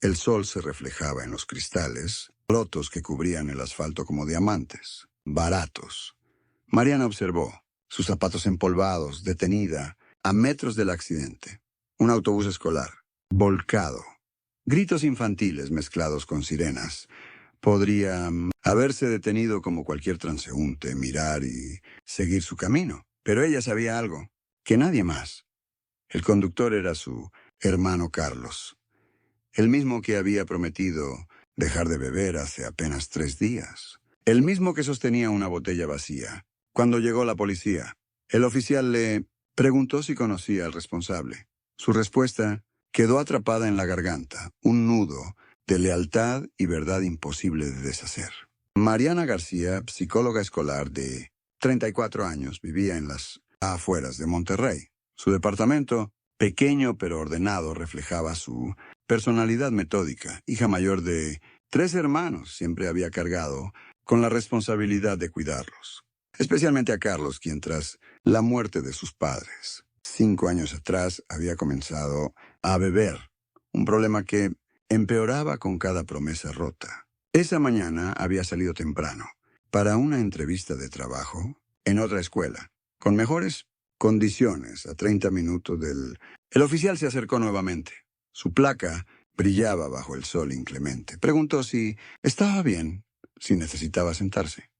El sol se reflejaba en los cristales, rotos que cubrían el asfalto como diamantes, baratos. Mariana observó, sus zapatos empolvados, detenida, a metros del accidente. Un autobús escolar, volcado. Gritos infantiles mezclados con sirenas. Podría haberse detenido como cualquier transeúnte, mirar y seguir su camino. Pero ella sabía algo, que nadie más. El conductor era su hermano Carlos, el mismo que había prometido dejar de beber hace apenas 3 días. El mismo que sostenía una botella vacía. Cuando llegó la policía, el oficial le preguntó si conocía al responsable. Su respuesta quedó atrapada en la garganta, un nudo de lealtad y verdad imposible de deshacer. Mariana García, psicóloga escolar de 34 años, vivía en las afueras de Monterrey. Su departamento, pequeño pero ordenado, reflejaba su personalidad metódica. Hija mayor de 3 hermanos, siempre había cargado con la responsabilidad de cuidarlos. Especialmente a Carlos, quien tras la muerte de sus padres, 5 años atrás, había comenzado a beber, un problema que empeoraba con cada promesa rota. Esa mañana había salido temprano para una entrevista de trabajo en otra escuela, con mejores condiciones, a 30 minutos del... El oficial se acercó nuevamente. Su placa brillaba bajo el sol inclemente. Preguntó si estaba bien, si necesitaba sentarse.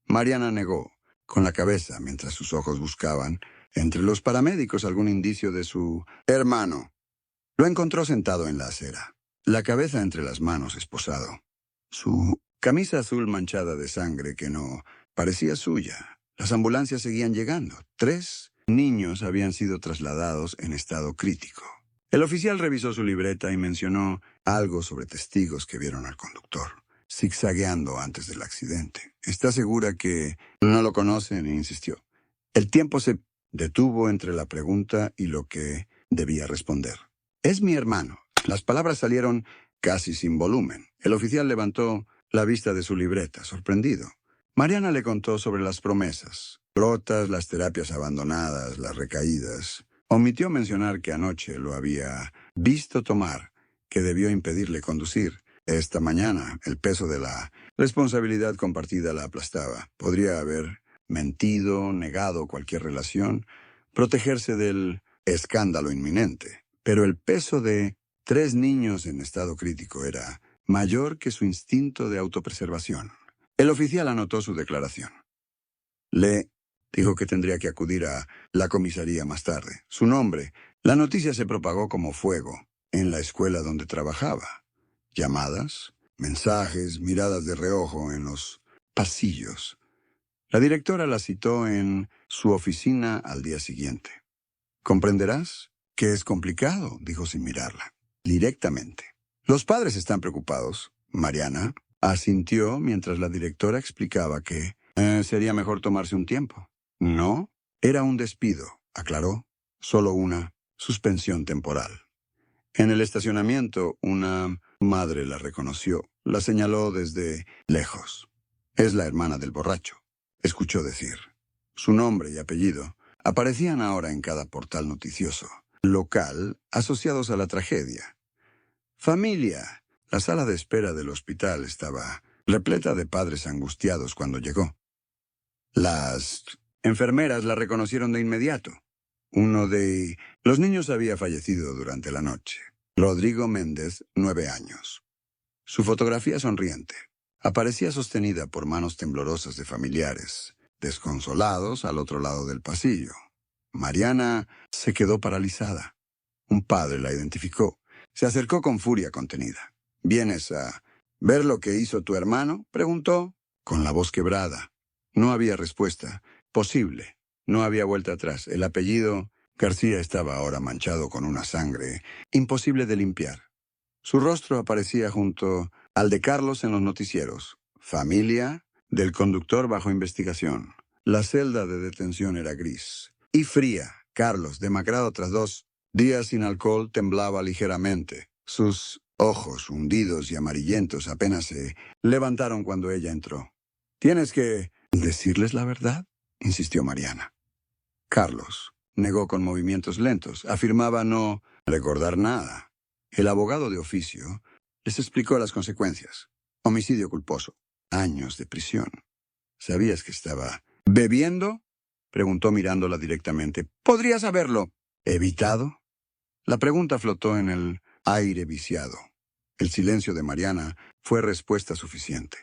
Mariana negó, con la cabeza, mientras sus ojos buscaban entre los paramédicos algún indicio de su hermano. Lo encontró sentado en la acera, la cabeza entre las manos, esposado. Su camisa azul manchada de sangre que no parecía suya. Las ambulancias seguían llegando. 3 niños habían sido trasladados en estado crítico. El oficial revisó su libreta y mencionó algo sobre testigos que vieron al conductor zigzagueando antes del accidente. ¿Está segura que no lo conocen?, insistió. El tiempo se detuvo entre la pregunta y lo que debía responder. Es mi hermano. Las palabras salieron casi sin volumen. El oficial levantó la vista de su libreta, sorprendido. Mariana le contó sobre las promesas, rotas, las terapias abandonadas, las recaídas. Omitió mencionar que anoche lo había visto tomar, que debió impedirle conducir. Esta mañana, el peso de la responsabilidad compartida la aplastaba. Podría haber mentido, negado cualquier relación, protegerse del escándalo inminente. Pero el peso de 3 niños en estado crítico era mayor que su instinto de autopreservación. El oficial anotó su declaración. Le dijo que tendría que acudir a la comisaría más tarde. Su nombre. La noticia se propagó como fuego en la escuela donde trabajaba. Llamadas, mensajes, miradas de reojo en los pasillos. La directora la citó en su oficina al día siguiente. «Comprenderás que es complicado», dijo sin mirarla, directamente. «Los padres están preocupados». Mariana asintió mientras la directora explicaba que sería mejor tomarse un tiempo. «No, era un despido», aclaró, «solo una suspensión temporal». En el estacionamiento, una madre la reconoció. La señaló desde lejos. «Es la hermana del borracho», escuchó decir. Su nombre y apellido aparecían ahora en cada portal noticioso, local, asociados a la tragedia. «Familia». La sala de espera del hospital estaba repleta de padres angustiados cuando llegó. Las enfermeras la reconocieron de inmediato. Uno de los niños había fallecido durante la noche. Rodrigo Méndez, 9 años. Su fotografía sonriente aparecía sostenida por manos temblorosas de familiares, desconsolados al otro lado del pasillo. Mariana se quedó paralizada. Un padre la identificó. Se acercó con furia contenida. «¿Vienes a ver lo que hizo tu hermano?», preguntó, con la voz quebrada. No había respuesta posible. No había vuelta atrás. El apellido García estaba ahora manchado con una sangre imposible de limpiar. Su rostro aparecía junto al de Carlos en los noticieros. Familia del conductor bajo investigación. La celda de detención era gris y fría. Carlos, demacrado tras 2 días sin alcohol, temblaba ligeramente. Sus ojos hundidos y amarillentos apenas se levantaron cuando ella entró. «Tienes que decirles la verdad», insistió Mariana. Carlos negó con movimientos lentos. Afirmaba no recordar nada. El abogado de oficio Les explicó las consecuencias. Homicidio culposo. Años de prisión. ¿Sabías que estaba bebiendo? Preguntó mirándola directamente. ¿Podrías haberlo evitado? La pregunta flotó en el aire viciado. El silencio de Mariana fue respuesta suficiente.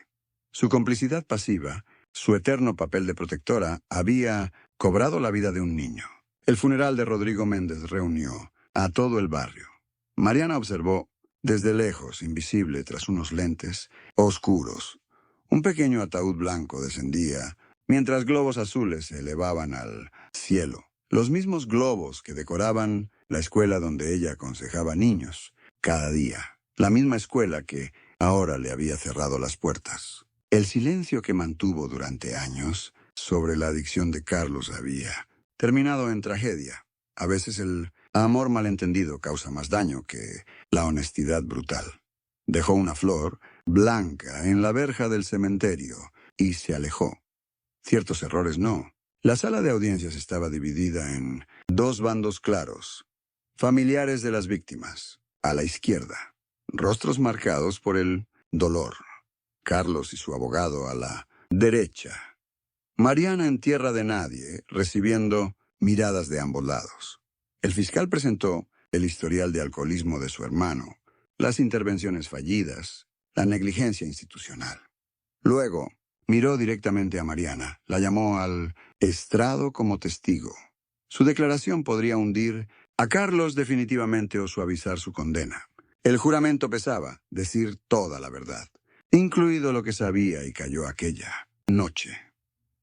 Su complicidad pasiva, su eterno papel de protectora, había cobrado la vida de un niño. El funeral de Rodrigo Méndez reunió a todo el barrio. Mariana observó desde lejos, invisible tras unos lentes oscuros. Un pequeño ataúd blanco descendía, mientras globos azules se elevaban al cielo. Los mismos globos que decoraban la escuela donde ella aconsejaba niños cada día. La misma escuela que ahora le había cerrado las puertas. El silencio que mantuvo durante años sobre la adicción de Carlos había terminado en tragedia. A veces el amor malentendido causa más daño que la honestidad brutal. Dejó una flor blanca en la verja del cementerio y se alejó. Ciertos errores no. La sala de audiencias estaba dividida en dos bandos claros. Familiares de las víctimas, a la izquierda. Rostros marcados por el dolor. Carlos y su abogado a la derecha. Mariana en tierra de nadie, recibiendo miradas de ambos lados. El fiscal presentó el historial de alcoholismo de su hermano, las intervenciones fallidas, la negligencia institucional. Luego, miró directamente a Mariana, la llamó al estrado como testigo. Su declaración podría hundir a Carlos definitivamente o suavizar su condena. El juramento pesaba, decir toda la verdad, incluido lo que sabía y cayó aquella noche.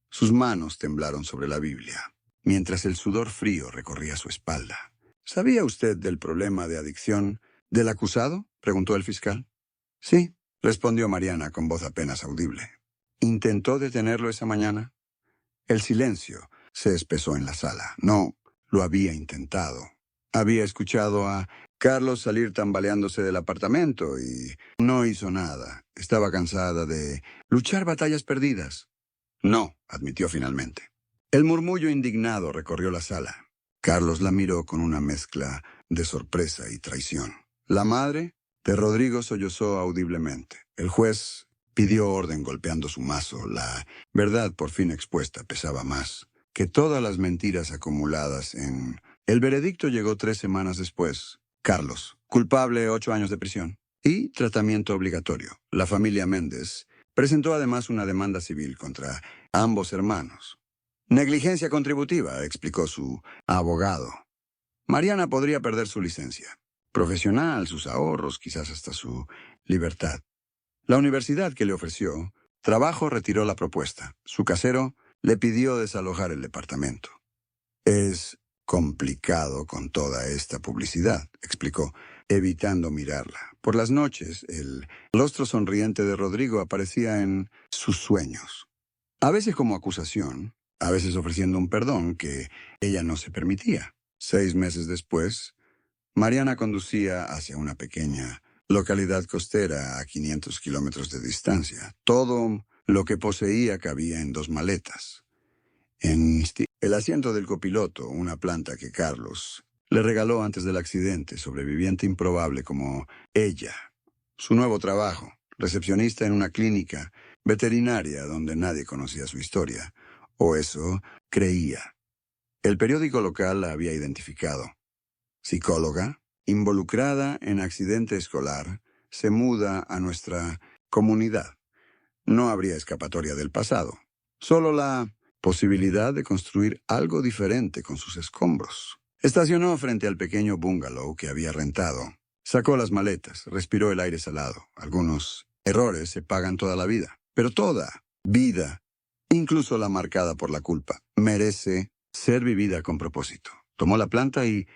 Sus manos temblaron sobre la Biblia, mientras el sudor frío recorría su espalda. ¿Sabía usted del problema de adicción del acusado?, preguntó el fiscal. Sí, respondió Mariana con voz apenas audible. ¿Intentó detenerlo esa mañana? El silencio se espesó en la sala. No, lo había intentado. Había escuchado a Carlos salir tambaleándose del apartamento y no hizo nada. Estaba cansada de luchar batallas perdidas. No, admitió finalmente. El murmullo indignado recorrió la sala. Carlos la miró con una mezcla de sorpresa y traición. La madre de Rodrigo sollozó audiblemente. El juez pidió orden golpeando su mazo. La verdad por fin expuesta pesaba más que todas las mentiras acumuladas en... El veredicto llegó 3 semanas después. Carlos, culpable, 8 años de prisión y tratamiento obligatorio. La familia Méndez presentó además una demanda civil contra ambos hermanos. Negligencia contributiva, explicó su abogado. Mariana podría perder su licencia profesional, sus ahorros, quizás hasta su libertad. La universidad que le ofreció trabajo retiró la propuesta. Su casero le pidió desalojar el departamento. Es complicado con toda esta publicidad, explicó, evitando mirarla. Por las noches, el rostro sonriente de Rodrigo aparecía en sus sueños. A veces como acusación, a veces ofreciendo un perdón que ella no se permitía. 6 meses después, Mariana conducía hacia una pequeña localidad costera a 500 kilómetros de distancia. Todo lo que poseía cabía en 2 maletas. En el asiento del copiloto, una planta que Carlos le regaló antes del accidente, sobreviviente improbable como ella. Su nuevo trabajo, recepcionista en una clínica veterinaria donde nadie conocía su historia, o eso creía. El periódico local la había identificado. Psicóloga, involucrada en accidente escolar, se muda a nuestra comunidad. No habría escapatoria del pasado, solo la posibilidad de construir algo diferente con sus escombros. Estacionó frente al pequeño bungalow que había rentado. Sacó las maletas, respiró el aire salado. Algunos errores se pagan toda la vida, pero toda vida, incluso la marcada por la culpa, merece ser vivida con propósito. Tomó la planta y